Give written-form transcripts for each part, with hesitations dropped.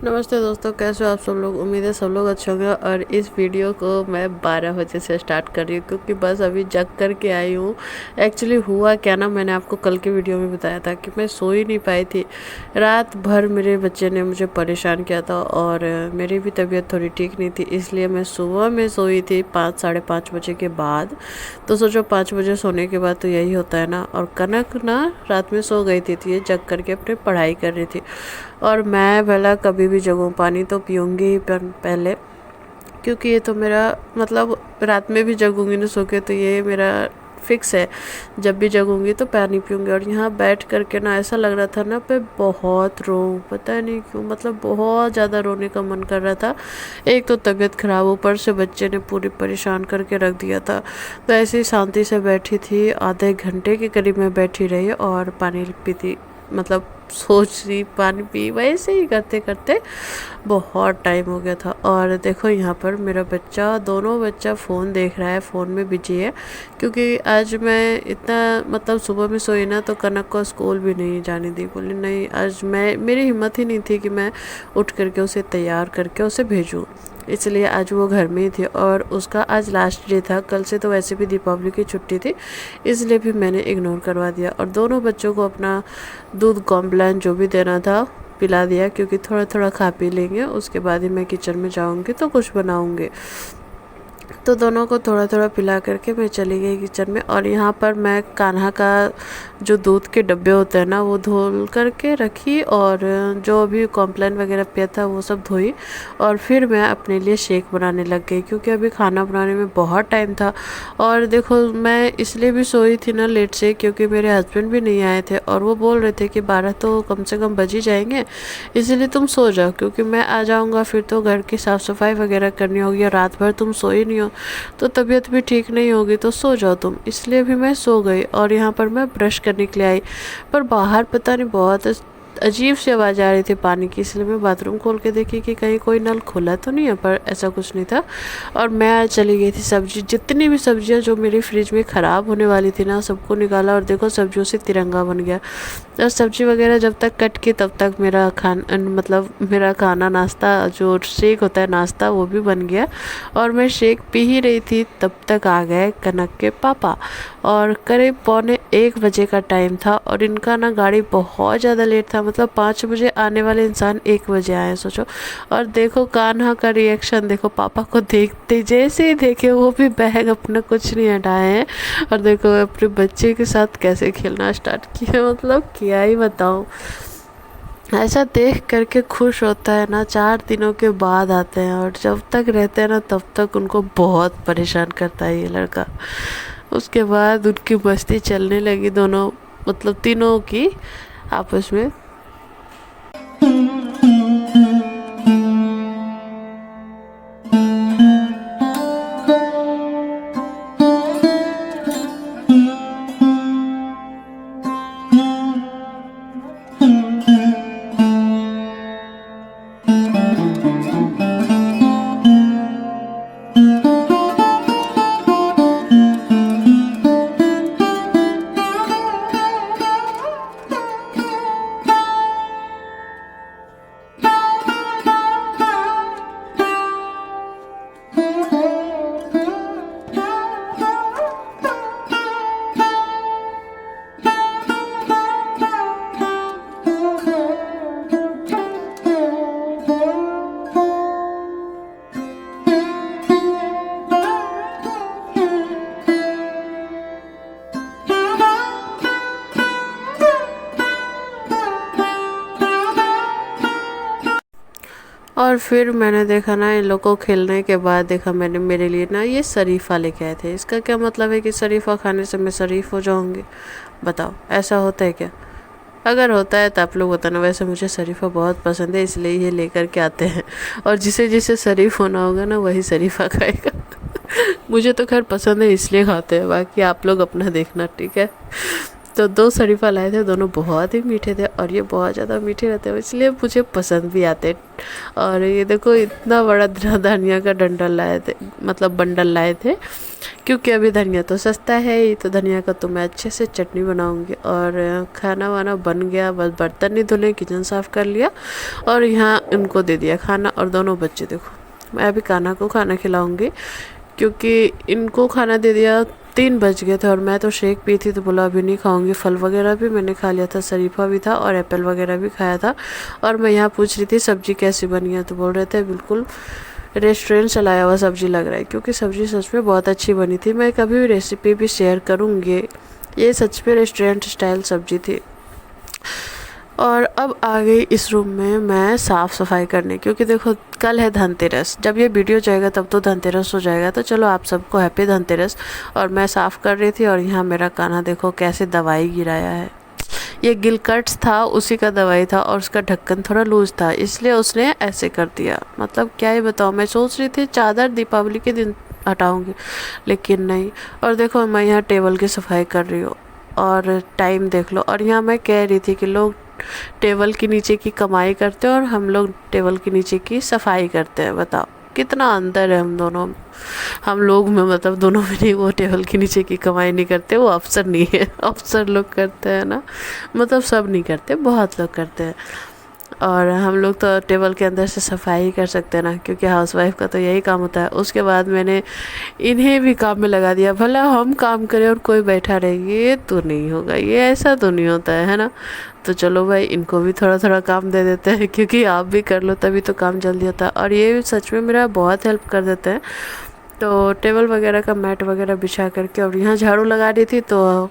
नमस्ते दोस्तों, कैसे हो आप सब लोग। उम्मीद है सब लोग अच्छे होंगे। और इस वीडियो को मैं 12 बजे से स्टार्ट कर रही हूँ क्योंकि बस अभी जग कर के आई हूँ। एक्चुअली हुआ क्या ना, मैंने आपको कल के वीडियो में बताया था कि मैं सो ही नहीं पाई थी। रात भर मेरे बच्चे ने मुझे परेशान किया था और मेरी भी तबीयत थोड़ी ठीक नहीं थी, इसलिए मैं सुबह में सोई थी 5 साढ़े 5 बजे के बाद। तो सोचो 5 बजे सोने के बाद तो यही होता है ना। और कनक ना रात में सो गई थी, तो ये जग करके अपनी पढ़ाई कर रही थी। और मैं भला कभी भी जगूँ, पानी तो पीऊँगी ही पहले, क्योंकि ये तो मेरा मतलब रात में भी जगूँगी ना सो के, तो ये मेरा फिक्स है। जब भी जगूँगी तो पानी पीऊँगी। और यहाँ बैठ कर के ना ऐसा लग रहा था ना मैं बहुत रोऊँ, पता नहीं क्यों, मतलब बहुत ज़्यादा रोने का मन कर रहा था। एक तो तबीयत ख़राब, ऊपर से बच्चे ने पूरी परेशान करके रख दिया था। तो ऐसे ही शांति से बैठी थी, आधे घंटे के करीब मैं बैठी रही और पानी पीती, मतलब सोच रही पानी पी, वैसे ही करते करते बहुत टाइम हो गया था। और देखो यहाँ पर मेरा बच्चा, दोनों बच्चा फ़ोन देख रहा है, फ़ोन में बिजी है। क्योंकि आज मैं इतना मतलब सुबह में सोई ना, तो कनक को स्कूल भी नहीं जाने दी। बोली नहीं, आज मैं, मेरी हिम्मत ही नहीं थी कि मैं उठ करके उसे तैयार करके उसे भेजूँ। इसलिए आज वो घर में ही थी और उसका आज लास्ट डे था। कल से तो वैसे भी दीपावली की छुट्टी थी, इसलिए भी मैंने इग्नोर करवा दिया। और दोनों बच्चों को अपना दूध कॉम्प्लान जो भी देना था पिला दिया, क्योंकि थोड़ा थोड़ा खा पी लेंगे, उसके बाद ही मैं किचन में जाऊंगी तो कुछ बनाऊंगी। तो दोनों को थोड़ा थोड़ा पिला करके मैं चली गई किचन में। और यहाँ पर मैं कान्हा का जो दूध के डब्बे होते हैं ना, वो धो करके रखी, और जो भी कॉम्प्लान वगैरह पिया था वो सब धोई। और फिर मैं अपने लिए शेक बनाने लग गई, क्योंकि अभी खाना बनाने में बहुत टाइम था। और देखो मैं इसलिए भी सोई थी ना लेट से, क्योंकि मेरे हस्बैंड भी नहीं आए थे और वो बोल रहे थे कि 12 तो कम से कम बज ही जाएंगे, इसलिए तुम सो जाओ, क्योंकि मैं आ जाऊँगा फिर तो घर की साफ़ सफाई वगैरह करनी होगी। और रात भर तुम सोई नहीं हो तो तबीयत भी ठीक नहीं होगी, तो सो जाओ तुम। इसलिए भी मैं सो गई। और यहाँ पर मैं ब्रश करने के लिए आई, पर बाहर पता नहीं बहुत अजीब सी आवाज़ आ रही थी पानी की, इसलिए मैं बाथरूम खोल के देखी कि कहीं कोई नल खुला तो नहीं है, पर ऐसा कुछ नहीं था। और मैं चली गई थी सब्जी, जितनी भी सब्जियां जो मेरी फ्रिज में ख़राब होने वाली थी ना, सबको निकाला। और देखो सब्जियों से तिरंगा बन गया। और सब्जी वगैरह जब तक कट की तब तक मेरा मतलब मेरा खाना, नाश्ता जो शेक होता है नाश्ता, वो भी बन गया। और मैं शेक पी ही रही थी तब तक आ गए कनक के पापा। और करीब 12:45 का टाइम था और इनका ना गाड़ी बहुत ज़्यादा लेट था, मतलब 5 बजे आने वाले इंसान 1 बजे आए, सोचो। और देखो कान्हा का रिएक्शन देखो, पापा को देखते जैसे ही देखे वो भी बैग अपना कुछ नहीं हटाए हैं। और देखो अपने बच्चे के साथ कैसे खेलना स्टार्ट किया, मतलब क्या ही बताऊँ। ऐसा देख करके खुश होता है ना, 4 दिनों के बाद आते हैं और जब तक रहते हैं ना तब तक उनको बहुत परेशान करता है ये लड़का। उसके बाद उनकी मस्ती चलने लगी, दोनों मतलब तीनों की आपस में। और फिर मैंने देखा ना, इन लोगों को खेलने के बाद देखा मैंने, मेरे लिए ना ये शरीफा लेके आए थे। इसका क्या मतलब है कि शरीफा खाने से मैं शरीफ हो जाऊंगी? बताओ, ऐसा होता है क्या? अगर होता है तो आप लोग बताना। वैसे मुझे शरीफा बहुत पसंद है, इसलिए ये लेकर के आते हैं। और जिसे जिसे शरीफ होना होगा ना, वही शरीफा खाएगा। मुझे तो खैर पसंद है इसलिए खाते हैं, बाकी आप लोग अपना देखना, ठीक है। तो 2 शरीफा लाए थे, दोनों बहुत ही मीठे थे और ये बहुत ज़्यादा मीठे रहते हैं, इसलिए मुझे पसंद भी आते हैं। और ये देखो इतना बड़ा धनिया का डंडल लाए थे, मतलब बंडल लाए थे, क्योंकि अभी धनिया तो सस्ता है ही, तो धनिया का तो मैं अच्छे से चटनी बनाऊंगी। और खाना वाना बन गया, बस बर्तन नहीं धुले, किचन साफ़ कर लिया और यहाँ इनको दे दिया खाना। और दोनों बच्चे देखो, मैं अभी कान्हा को खाना खिलाऊंगी, क्योंकि इनको खाना दे दिया, 3 बज गए थे और मैं तो शेक पी थी, तो बोला अभी नहीं खाऊंगी। फल वगैरह भी मैंने खा लिया था, शरीफा भी था और एप्पल वगैरह भी खाया था। और मैं यहाँ पूछ रही थी सब्जी कैसी बनी है, तो बोल रहे थे बिल्कुल रेस्टोरेंट चलाया हुआ सब्जी लग रहा है, क्योंकि सब्जी सच में बहुत अच्छी बनी थी। मैं कभी भी रेसिपी भी शेयर करूँगी, ये सच में रेस्टोरेंट स्टाइल सब्जी थी। और अब आ गई इस रूम में मैं साफ़ सफाई करने, क्योंकि देखो कल है धनतेरस, जब ये वीडियो जाएगा तब तो धनतेरस हो जाएगा। तो चलो आप सबको हैप्पी धनतेरस। और मैं साफ़ कर रही थी और यहाँ मेरा कान्हा देखो कैसे दवाई गिराया है। ये गिलकट्स था, उसी का दवाई था और उसका ढक्कन थोड़ा लूज था, इसलिए उसने ऐसे कर दिया। मतलब क्या ही बताऊँ, मैं सोच रही थी चादर दीपावली के दिन हटाऊंगी, लेकिन नहीं। और देखो मैं यहाँ टेबल की सफाई कर रही हूँ और टाइम देख लो। और यहाँ मैं कह रही थी कि लोग टेबल के नीचे की कमाई करते हैं और हम लोग टेबल के नीचे की सफाई करते हैं। बताओ कितना अंतर है हम दोनों, हम लोग में, मतलब दोनों में नहीं। वो टेबल के नीचे की कमाई नहीं करते, वो अफसर नहीं है, अफसर लोग करते हैं ना, मतलब सब नहीं करते, बहुत लोग करते हैं। और हम लोग तो टेबल के अंदर से सफाई ही कर सकते हैं ना, क्योंकि हाउसवाइफ का तो यही काम होता है। उसके बाद मैंने इन्हें भी काम में लगा दिया, भला हम काम करें और कोई बैठा रहे, ये तो नहीं होगा, ये ऐसा तो नहीं होता है ना। तो चलो भाई इनको भी थोड़ा थोड़ा काम दे देते हैं, क्योंकि आप भी कर लो तभी तो काम जल्दी होता है। और ये सच में मेरा बहुत हेल्प कर देते हैं। तो टेबल वगैरह का मैट वगैरह बिछा करके और यहाँ झाड़ू लगा रही थी, तो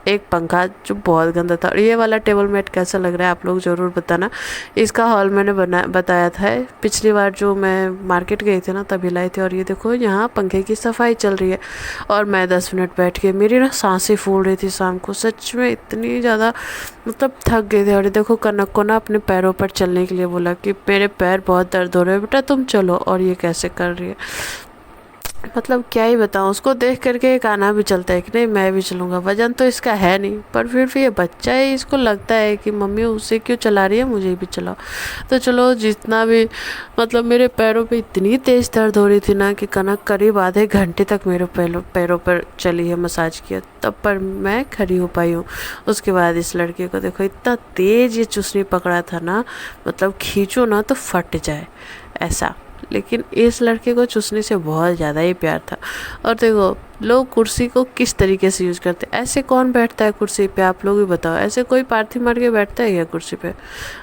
एक पंखा जो बहुत गंदा था। और ये वाला टेबल मैट कैसा लग रहा है आप लोग ज़रूर बताना। इसका हॉल मैंने बताया था पिछली बार, जो मैं मार्केट गई थी ना तभी लाई थी। और ये देखो यहाँ पंखे की सफाई चल रही है और मैं 10 मिनट बैठ के, मेरी ना सांसें फूल रही थी शाम को, सच में इतनी ज़्यादा, मतलब थक गए थे। और ये देखो कनक को ना अपने पैरों पर चलने के लिए बोला कि मेरे पैर बहुत दर्द हो रहे हैं बेटा, तुम चलो। और ये कैसे कर रही है, मतलब क्या ही बताऊँ। उसको देख करके एक आना भी चलता है कि नहीं मैं भी चलूँगा। वजन तो इसका है नहीं, पर फिर भी ये बच्चा है, इसको लगता है कि मम्मी उसे क्यों चला रही है, मुझे भी चलाओ। तो चलो जितना भी, मतलब मेरे पैरों पे इतनी तेज़ दर्द हो रही थी ना कि कनक करीब आधे घंटे तक मेरे पैरों पर चली है, मसाज किया, तब पर मैं खड़ी हो पाई हूँ। उसके बाद इस लड़के को देखो इतना तेज़ ये चुसनी पकड़ा था ना, मतलब खींचो ना तो फट जाए ऐसा। लेकिन इस लड़के को चूसने से बहुत ज़्यादा ही प्यार था। और देखो लोग कुर्सी को किस तरीके से यूज़ करते हैं, ऐसे कौन बैठता है कुर्सी पे, आप लोग भी बताओ, ऐसे कोई पार्थी मार के बैठता है क्या कुर्सी पे।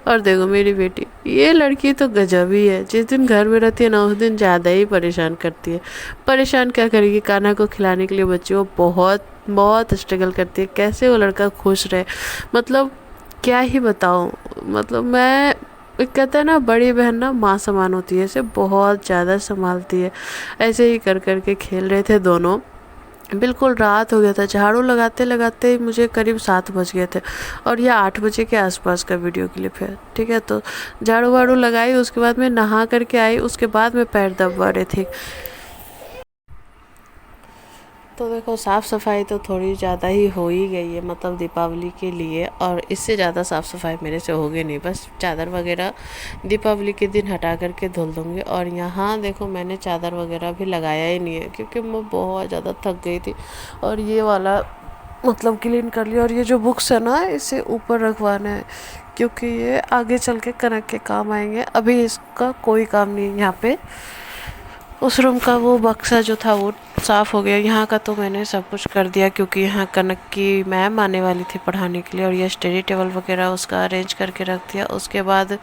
और देखो मेरी बेटी, ये लड़की तो गजब ही है, जिस दिन घर में रहती है ना उस दिन ज़्यादा ही परेशान करती है। परेशान क्या करेगी, कान्हा को खिलाने के लिए बच्चे वो बहुत बहुत स्ट्रगल करती है, कैसे वो लड़का खुश रहे, मतलब क्या ही बताऊँ। मतलब मैं, एक कहता है ना बड़ी बहन ना माँ समान होती है, इसे बहुत ज़्यादा संभालती है। ऐसे ही कर कर के खेल रहे थे दोनों। बिल्कुल रात हो गया था, झाड़ू लगाते लगाते मुझे करीब 7 बज गए थे और यह 8 बजे के आसपास का वीडियो क्लिप है, ठीक है। तो झाड़ू वाड़ू लगाई, उसके बाद मैं नहा करके आई, उसके बाद मैं पैर दबा रही थी। तो देखो साफ़ सफाई तो थोड़ी ज़्यादा ही हो ही गई है, मतलब दीपावली के लिए। और इससे ज़्यादा साफ़ सफाई मेरे से होगी नहीं, बस चादर वगैरह दीपावली के दिन हटा करके धुल दूँगी। और यहाँ देखो मैंने चादर वगैरह भी लगाया ही नहीं है, क्योंकि मैं बहुत ज़्यादा थक गई थी। और ये वाला मतलब क्लीन कर लिया। और ये जो बुक्स है ना इसे ऊपर रखवाना है, क्योंकि ये आगे चल के कनक के काम आएंगे। अभी इसका कोई काम नहीं है यहाँ पे। उस रूम का वो बक्सा जो था वो साफ़ हो गया। यहाँ का तो मैंने सब कुछ कर दिया, क्योंकि यहाँ कनक की मैम आने वाली थी पढ़ाने के लिए। और ये स्टडी टेबल वगैरह उसका अरेंज करके रख दिया। उसके बाद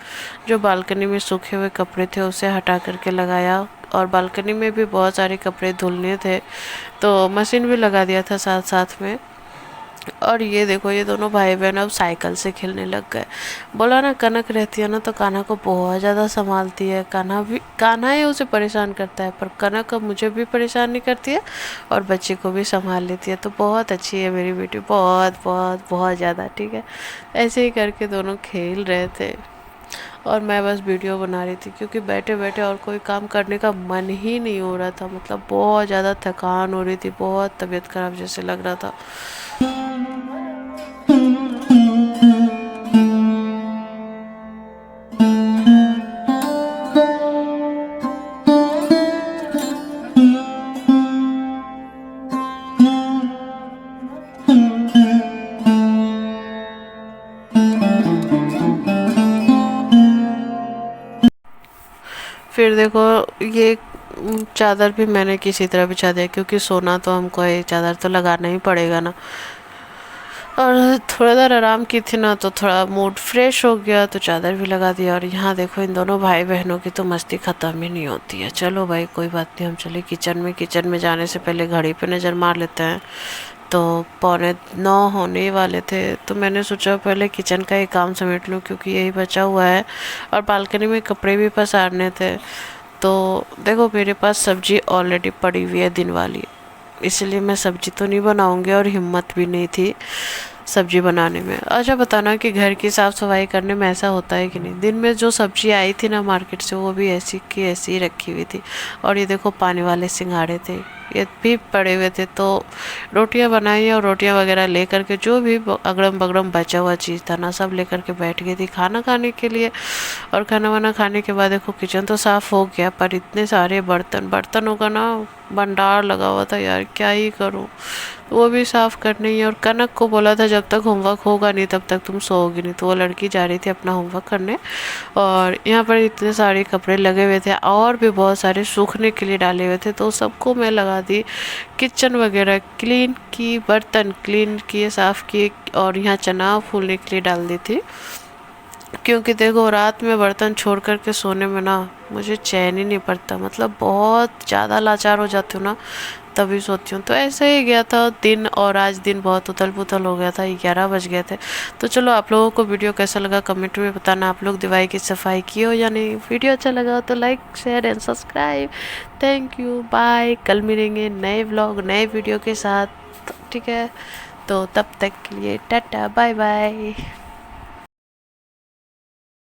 जो बालकनी में सूखे हुए कपड़े थे उसे हटा करके लगाया। और बालकनी में भी बहुत सारे कपड़े धुलने थे, तो मशीन भी लगा दिया था साथ साथ में। और ये देखो ये दोनों भाई बहन अब साइकिल से खेलने लग गए। बोला ना कनक रहती है ना तो कान्हा को बहुत ज़्यादा संभालती है। कान्हा ही उसे परेशान करता है, पर कनक अब मुझे भी परेशान नहीं करती है और बच्चे को भी संभाल लेती है। तो बहुत अच्छी है मेरी बेटी, बहुत बहुत बहुत ज़्यादा, ठीक है। ऐसे ही करके दोनों खेल रहे थे और मैं बस वीडियो बना रही थी, क्योंकि बैठे बैठे और कोई काम करने का मन ही नहीं हो रहा था। मतलब बहुत ज़्यादा थकान हो रही थी, बहुत तबीयत खराब जैसे लग रहा था। फिर देखो ये चादर भी मैंने किसी तरह बिछा दिया, क्योंकि सोना तो हमको ये चादर तो लगाना ही पड़ेगा ना। और थोड़ा देर आराम की थी ना, तो थोड़ा मूड फ्रेश हो गया, तो चादर भी लगा दिया। और यहाँ देखो इन दोनों भाई बहनों की तो मस्ती ख़त्म ही नहीं होती है। चलो भाई कोई बात नहीं, हम चले किचन में। किचन में जाने से पहले घड़ी पे नज़र मार लेते हैं। तो 8:45 होने ही वाले थे, तो मैंने सोचा पहले किचन का ही काम समेट लूँ, क्योंकि यही बचा हुआ है। और बालकनी में कपड़े भी पसारने थे। तो देखो मेरे पास सब्जी ऑलरेडी पड़ी हुई है दिन वाली, इसलिए मैं सब्जी तो नहीं बनाऊंगी, और हिम्मत भी नहीं थी सब्जी बनाने में। अच्छा बताना कि घर की साफ़ सफाई करने में ऐसा होता है कि नहीं। दिन में जो सब्जी आई थी ना मार्केट से, वो भी ऐसी की ऐसी ही रखी हुई थी। और ये देखो पानी वाले सिंघाड़े थे, ये भी पड़े हुए थे। तो रोटियां बनाई, और रोटियां वगैरह लेकर के जो भी अगड़म बगड़म बचा हुआ चीज़ था ना, सब लेकर के बैठ गई थी खाना खाने के लिए। और खाना वाना खाने के बाद देखो किचन तो साफ़ हो गया, पर इतने सारे बर्तनों का ना भंडार लगा हुआ था यार, क्या ही करूँ। वो भी साफ़ करनी है। और कनक को बोला था जब तक होमवर्क होगा नहीं तब तक तुम सोओगी नहीं, तो वो लड़की जा रही थी अपना होमवर्क करने। और यहाँ पर इतने सारे कपड़े लगे हुए थे, और भी बहुत सारे सूखने के लिए डाले हुए थे, तो सबको मैं लगा दी। किचन वगैरह क्लीन की, बर्तन क्लीन किए, साफ़ किए। और यहाँ चना फूलने के लिए डाल दी थी, क्योंकि देखो रात में बर्तन छोड़ कर के सोने में ना मुझे चैन ही नहीं पड़ता, मतलब बहुत ज़्यादा लाचार हो जाती हूँ ना, तभी सोती हूँ। तो ऐसे ही गया था दिन, और आज दिन बहुत उथल पुथल हो गया था, 11 बज गए थे। तो चलो आप लोगों को वीडियो कैसा लगा कमेंट में बताना। आप लोग दीवार की सफाई की हो या नहीं। वीडियो अच्छा लगा तो like share and subscribe. Thank you, bye. कल मिलेंगे नए व्लॉग नए वीडियो के साथ, ठीक है। तो तब तक के लिए टाटा बाय बाय।